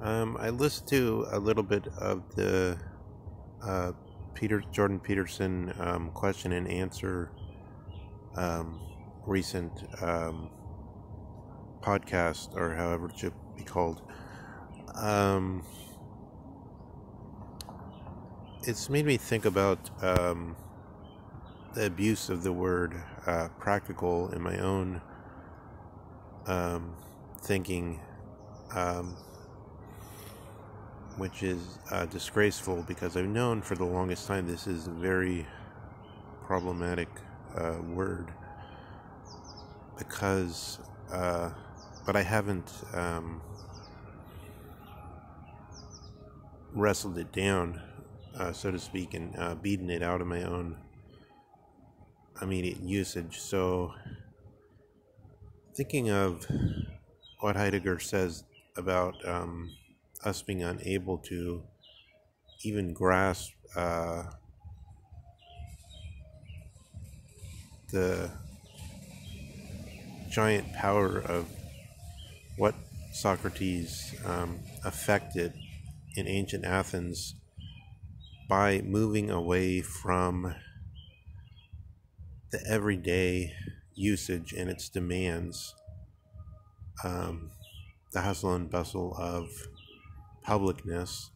I listened to a little bit of the uh, Jordan Peterson question and answer um, recent podcast, or however it should be called. Um, it's made me think about the abuse of the word practical in my own um, thinking, um, which is disgraceful because I've known for the longest time this is a very problematic word because, but I haven't wrestled it down, so to speak, and beaten it out of my own immediate usage. So, thinking of what Heidegger says about us being unable to even grasp the giant power of what Socrates affected in ancient Athens by moving away from the everyday usage and its demands, um, the hustle and bustle of publicness,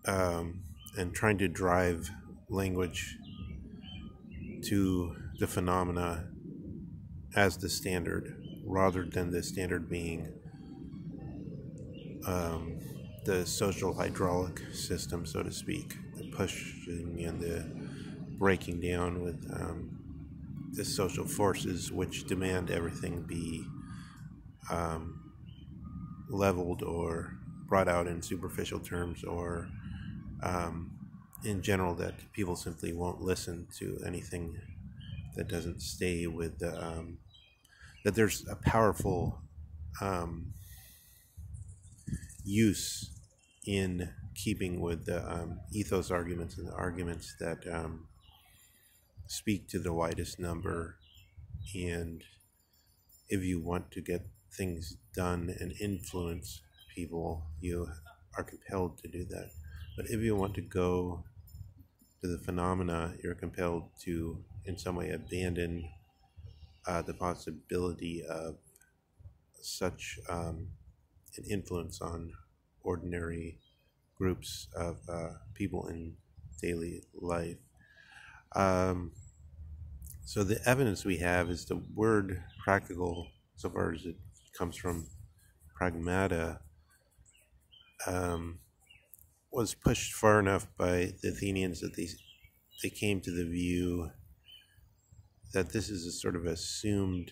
and trying to drive language to the phenomena as the standard, rather than the standard being um, the social hydraulic system, so to speak, the pushing and the breaking down with the social forces which demand everything be um, leveled or brought out in superficial terms, or um, in general, that people simply won't listen to anything that doesn't stay with the that there's a powerful um, use in keeping with the ethos arguments and the arguments that speak to the widest number. And if you want to get things done and influence people, you are compelled to do that. But if you want to go to the phenomena, you're compelled to, in some way, abandon the possibility of such an influence on ordinary groups of people in daily life. Um, so the evidence we have is the word practical, so far as it comes from pragmata, um, was pushed far enough by the Athenians that they came to the view that this is a sort of assumed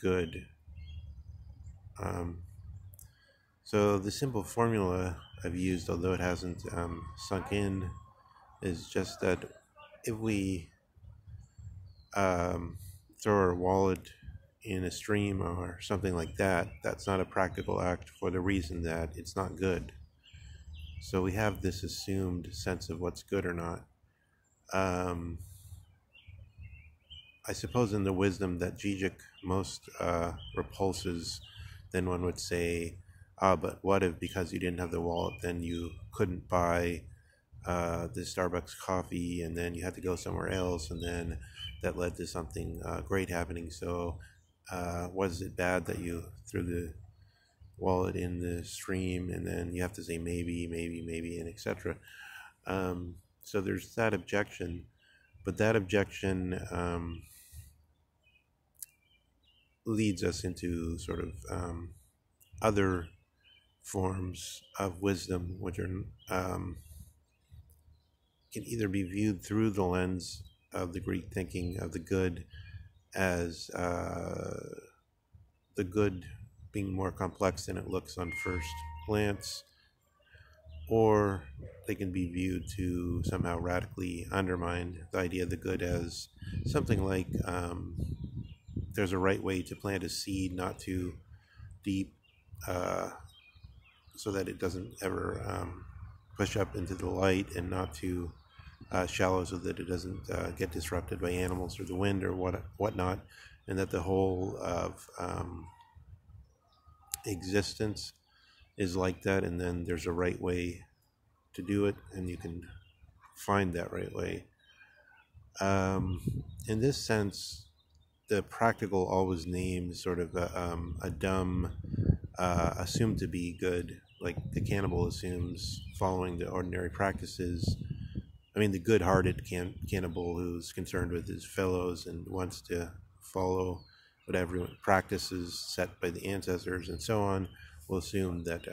good. Um, so the simple formula I've used, although it hasn't sunk in, is just that if we throw our wallet in a stream or something like that, that's not a practical act for the reason that it's not good. So we have this assumed sense of what's good or not. I suppose in the wisdom that Zizek most repulses, then one would say, but what if because you didn't have the wallet, then you couldn't buy the Starbucks coffee, and then you had to go somewhere else, and then that led to something great happening. So was it bad that you threw the wallet in the stream? And then you have to say maybe, and etc. So there's that objection, but that objection leads us into sort of other forms of wisdom, which are can either be viewed through the lens of the Greek thinking of the good, as the good being more complex than it looks on first glance, or they can be viewed to somehow radically undermine the idea of the good as something like there's a right way to plant a seed, not too deep, so that it doesn't ever push up into the light, and not too shallow so that it doesn't get disrupted by animals or the wind or whatnot, and that the whole of existence is like that, and then there's a right way to do it, and you can find that right way. In this sense, the practical always names sort of a dumb, assumed to be good, like the cannibal assumes following the ordinary practices. I mean, the good-hearted cannibal who's concerned with his fellows and wants to follow whatever practices set by the ancestors and so on will assume that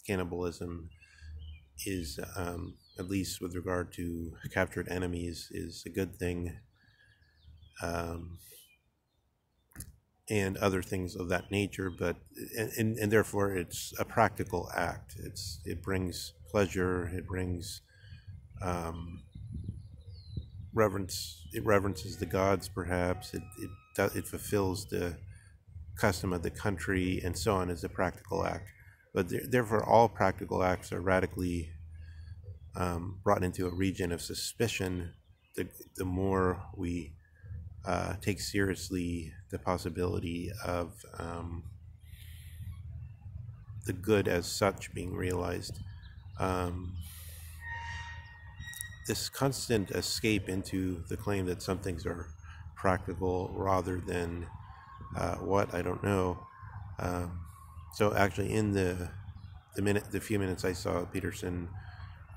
cannibalism is, at least with regard to captured enemies, is a good thing, and other things of that nature. But and therefore it's a practical act. It brings pleasure. It brings reverence. It reverences the gods, perhaps. It fulfills the custom of the country, and so on, as a practical act. But therefore, all practical acts are radically brought into a region of suspicion. The more we take seriously the possibility of the good as such being realized. This constant escape into the claim that some things are practical rather than what, I don't know. So actually, in the few minutes I saw Peterson,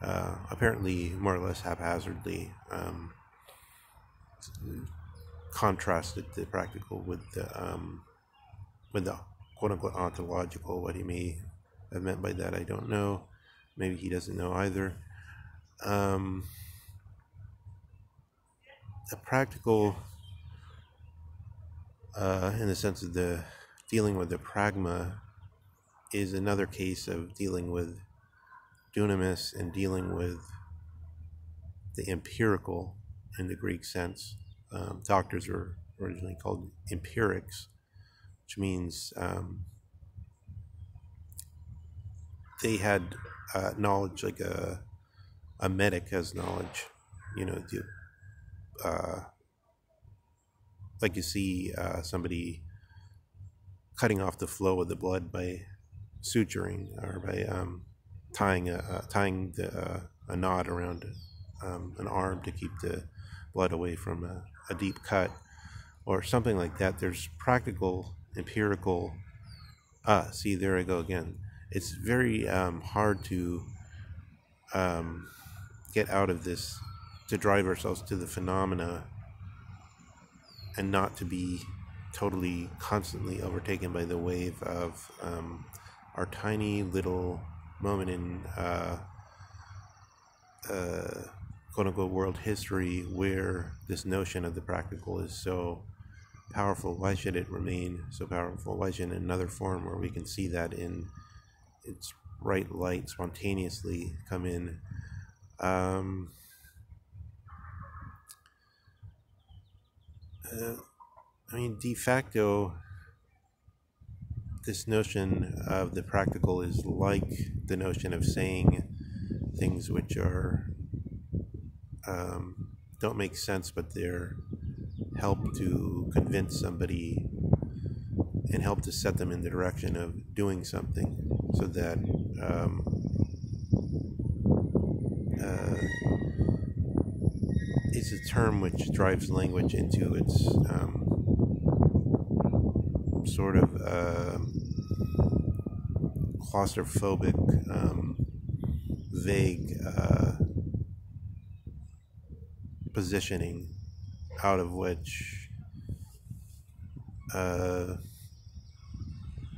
apparently more or less haphazardly, contrasted the practical with the quote unquote ontological. What he may have meant by that, I don't know. Maybe he doesn't know either. The practical, in the sense of the dealing with the pragma, is another case of dealing with dunamis and dealing with the empirical in the Greek sense. Doctors were originally called empirics, which means they had knowledge like a medic has knowledge. Like you see somebody cutting off the flow of the blood by suturing, or by tying a knot around an arm to keep the blood away from a deep cut, or something like that. There's practical, empirical. See, there I go again. It's very hard to get out of this, to drive ourselves to the phenomena and not to be totally constantly overtaken by the wave of our tiny little moment in quote-unquote world history, where this notion of the practical is so powerful. Why should it remain so powerful? Why shouldn't another form where we can see that in its right light spontaneously come in? I mean, de facto, this notion of the practical is like the notion of saying things which are don't make sense, but they're help to convince somebody and help to set them in the direction of doing something, so that it's a term which drives language into its sort of claustrophobic, vague positioning, out of which